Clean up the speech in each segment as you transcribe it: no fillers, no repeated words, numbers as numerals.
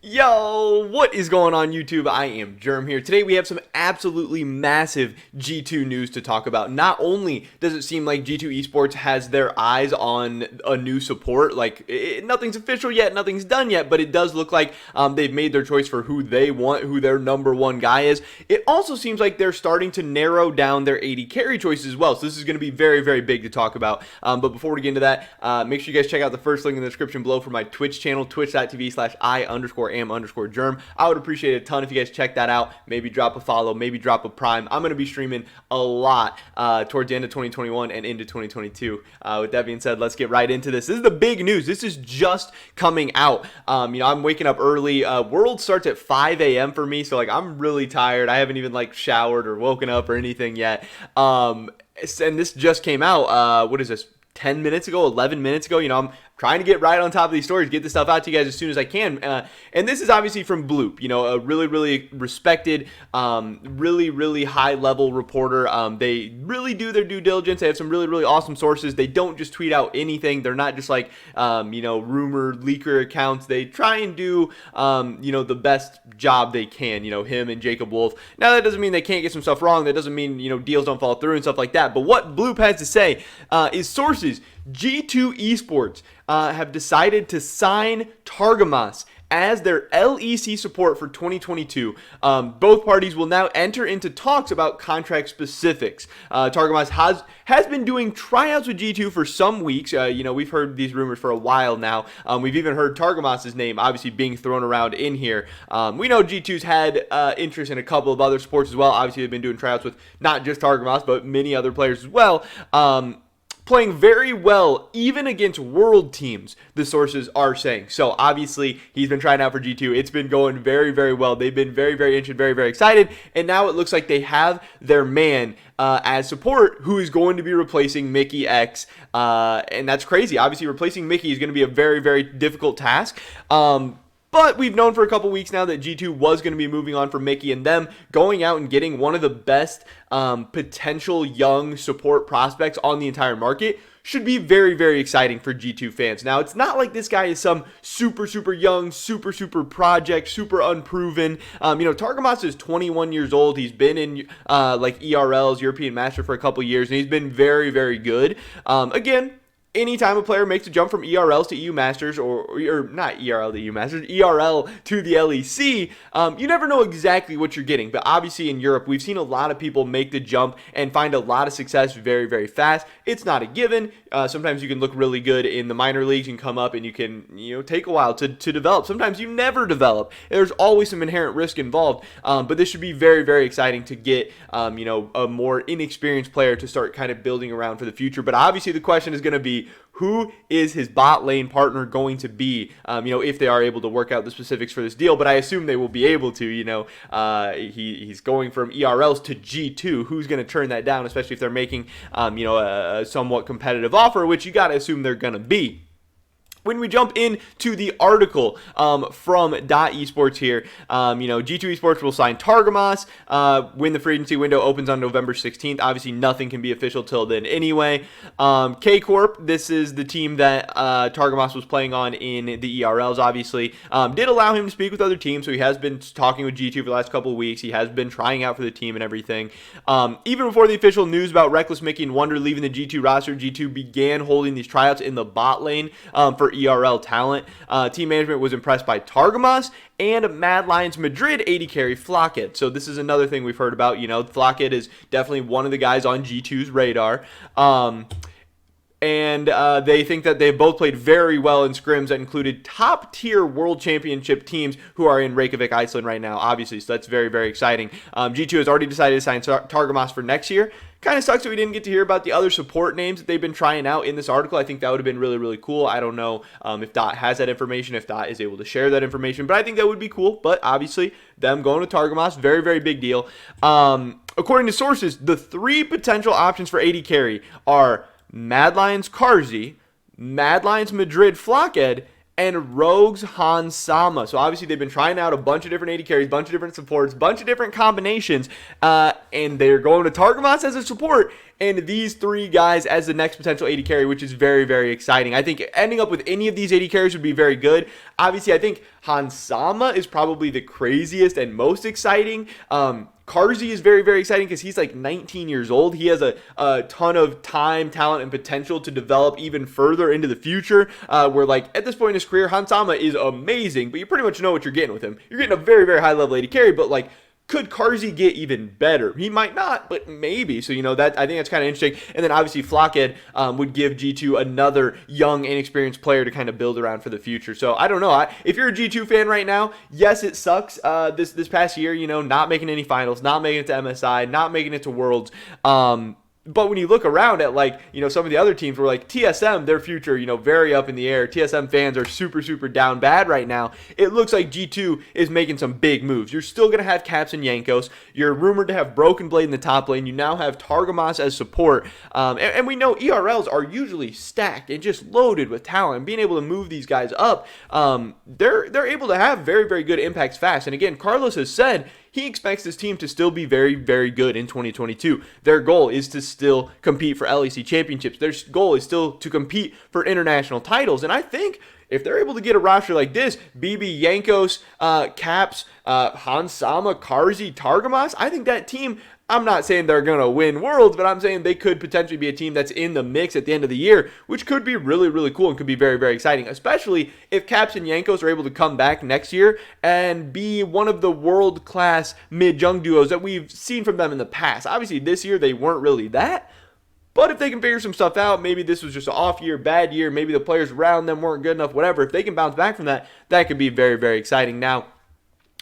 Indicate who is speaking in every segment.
Speaker 1: Yo, what is going on YouTube? I am Germ here. Today we have some absolutely massive G2 news to talk about. Not only does it seem like G2 Esports has their eyes on a new support, like nothing's official yet, nothing's done yet, but it does look like they've made their choice for who they want, who their number one guy is. It also seems like they're starting to narrow down their AD carry choices as well. So this is going to be very, very big to talk about. But before we get into that, make sure you guys check out the first link in the description below for my Twitch channel, twitch.tv/I_am_germ. I would appreciate it a ton if you guys check that out. Maybe drop a follow, maybe drop a prime. I'm going to be streaming a lot towards the end of 2021 and into 2022. With that being said, let's get right into this. This is the big news. This is just coming out. I'm waking up early. World starts at 5 a.m. for me, so like I'm really tired. I haven't even like showered or woken up or anything yet. And this just came out. What is this? 10 minutes ago, 11 minutes ago. I'm trying to get right on top of these stories, get this stuff out to you guys as soon as I can. And this is obviously from Bloop, a really, really respected, really high level reporter. They really do their due diligence. They have some really, really awesome sources. They don't just tweet out anything. They're not just like, rumor leaker accounts. They try and do, the best job they can, him and Jacob Wolf. Now, that doesn't mean they can't get some stuff wrong. That doesn't mean, deals don't fall through and stuff like that. But what Bloop has to say is sources. G2 Esports have decided to sign Targamas as their LEC support for 2022. Both parties will now enter into talks about contract specifics. Targamas has been doing tryouts with G2 for some weeks. We've heard these rumors for a while now. We've even heard Targamas' name obviously being thrown around in here. We know G2's had interest in a couple of other sports as well. Obviously, they've been doing tryouts with not just Targamas, but many other players as well. Playing very well, even against world teams, the sources are saying. So obviously, he's been trying out for G2. It's been going very, very well. They've been very, very interested, very, very excited. And now it looks like they have their man as support who is going to be replacing Mickey X. And that's crazy. Obviously, replacing Mickey is going to be a very, very difficult task. But we've known for a couple weeks now that G2 was going to be moving on from Mickey, and them going out and getting one of the best potential young support prospects on the entire market should be very, very exciting for G2 fans. Now, it's not like this guy is some super, super young, super project, super unproven. Targamas is 21 years old. He's been in ERLs, European Master, for a couple years, and he's been very, very good. Again, anytime a player makes a jump from ERLs to EU Masters, or not ERL to EU Masters, ERL to the LEC, you never know exactly what you're getting. But obviously in Europe, we've seen a lot of people make the jump and find a lot of success very, very fast. It's not a given. Sometimes you can look really good in the minor leagues and come up and you can, take a while to develop. Sometimes you never develop. There's always some inherent risk involved. But this should be very, very exciting to get, a more inexperienced player to start kind of building around for the future. But obviously the question is going to be, who is his bot lane partner going to be, if they are able to work out the specifics for this deal. But I assume they will be able to, he's going from ERLs to G2. Who's going to turn that down, especially if they're making, a somewhat competitive offer, which you got to assume they're going to be. When we jump into the article from Esports here, G2 Esports will sign Targamas when the free agency window opens on November 16th. Obviously, nothing can be official till then anyway. K-Corp, this is the team that Targamas was playing on in the ERLs, obviously. Did allow him to speak with other teams, so he has been talking with G2 for the last couple of weeks. He has been trying out for the team and everything. Even before the official news about Reckless Mickey and Wonder leaving the G2 roster, G2 began holding these tryouts in the bot lane for ERL talent. Team management was impressed by Targamas and Mad Lions Madrid AD carry Flockhead. So this is another thing we've heard about. Flockhead is definitely one of the guys on G2's radar. And they think that they both played very well in scrims that included top-tier World Championship teams who are in Reykjavik, Iceland right now, obviously. So that's very, very exciting. G2 has already decided to sign Targamas for next year. Kind of sucks that we didn't get to hear about the other support names that they've been trying out in this article. I think that would have been really, really cool. I don't know if Dot has that information, if Dot is able to share that information, but I think that would be cool. But obviously, them going to Targamas, very, very big deal. According to sources, the three potential options for AD carry are Mad Lions Karzi, Mad Lions Madrid Flockhead, and Rogues Hans Sama. So obviously they've been trying out a bunch of different AD carries, bunch of different supports, bunch of different combinations, and they're going to Targamas as a support. and these 3 guys as the next potential AD carry, which is very, very exciting. I think ending up with any of these AD carries would be very good. Obviously, I think Hansama is probably the craziest and most exciting. Karzi is very, very exciting because he's like 19 years old. He has a ton of time, talent, and potential to develop even further into the future. Where like at this point in his career, Hansama is amazing, but you pretty much know what you're getting with him. You're getting a very, very high level AD carry, but like, could Karzi get even better? He might not, but maybe. So, that I think that's kind of interesting. And then obviously Flockhead would give G2 another young, inexperienced player to kind of build around for the future. So I don't know. If you're a G2 fan right now, yes, it sucks this past year, not making any finals, not making it to MSI, not making it to Worlds. But when you look around at some of the other teams where like TSM, their future, very up in the air. TSM fans are super, super down bad right now. It looks like G2 is making some big moves. You're still going to have Caps and Yankos. You're rumored to have Broken Blade in the top lane. You now have Targamas as support. And we know ERLs are usually stacked and just loaded with talent. And being able to move these guys up, they're able to have very, very good impacts fast. And again, Carlos has said he expects this team to still be very, very good in 2022. Their goal is to still compete for LEC championships. Their goal is still to compete for international titles. And I think if they're able to get a roster like this, BB, Yankos, Caps, Hansama, Karzi, Targamas, I think that team, I'm not saying they're going to win Worlds, but I'm saying they could potentially be a team that's in the mix at the end of the year, which could be really, really cool and could be very, very exciting, especially if Caps and Yankos are able to come back next year and be one of the world-class mid-jung duos that we've seen from them in the past. Obviously, this year they weren't really that, but if they can figure some stuff out, maybe this was just an off year, bad year, maybe the players around them weren't good enough, whatever. If they can bounce back from that, that could be very, very exciting. Now,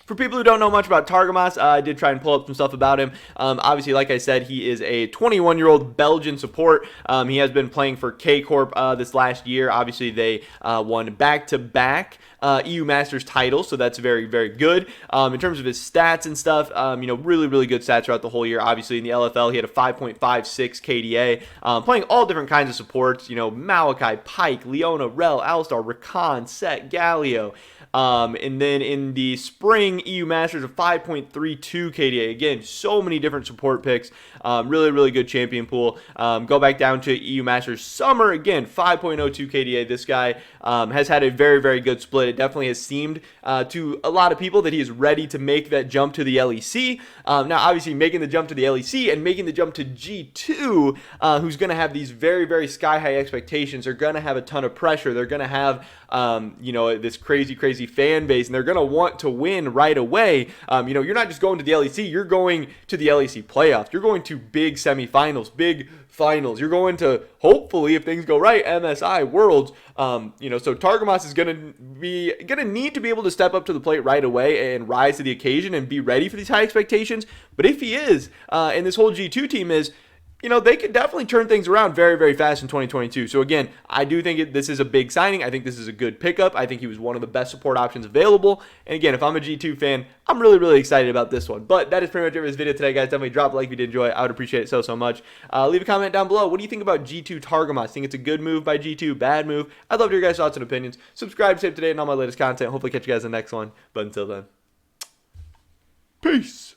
Speaker 1: for people who don't know much about Targamas, I did try and pull up some stuff about him. Obviously, like I said, he is a 21-year-old Belgian support. He has been playing for K-Corp this last year. Obviously, they won back-to-back EU Masters titles, so that's very, very good. In terms of his stats and stuff, really, really good stats throughout the whole year. Obviously, in the LFL, he had a 5.56 KDA, playing all different kinds of supports, Malachi, Pike, Leona, Rel, Alistar, Rakan, Set, Galio. And then in the spring, EU Masters, a 5.32 KDA. Again, so many different support picks. Really, really good champion pool. Go back down to EU Masters summer. Again, 5.02 KDA. This guy has had a very, very good split. It definitely has seemed to a lot of people that he is ready to make that jump to the LEC. Now, obviously, making the jump to the LEC and making the jump to G2, who's going to have these very, very sky-high expectations. They're going to have a ton of pressure. They're going to have, this crazy, crazy fan base, and they're going to want to win right away. You're not just going to the LEC. You're going to the LEC playoffs. You're going to big semifinals, big finals. You're going to, hopefully, if things go right, MSI Worlds. So Targamas is going to need to be able to step up to the plate right away and rise to the occasion and be ready for these high expectations. But if he is, and this whole G2 team is, they could definitely turn things around very, very fast in 2022. So again, I do think this is a big signing. I think this is a good pickup. I think he was one of the best support options available. And again, if I'm a G2 fan, I'm really, really excited about this one. But that is pretty much it for this video today, guys. Definitely drop a like if you did enjoy it. I would appreciate it so, so much. Leave a comment down below. What do you think about G2 Targamas? Think it's a good move by G2, bad move? I'd love to hear your guys' thoughts and opinions. Subscribe to stay up to date on all my latest content. Hopefully catch you guys in the next one. But until then, peace.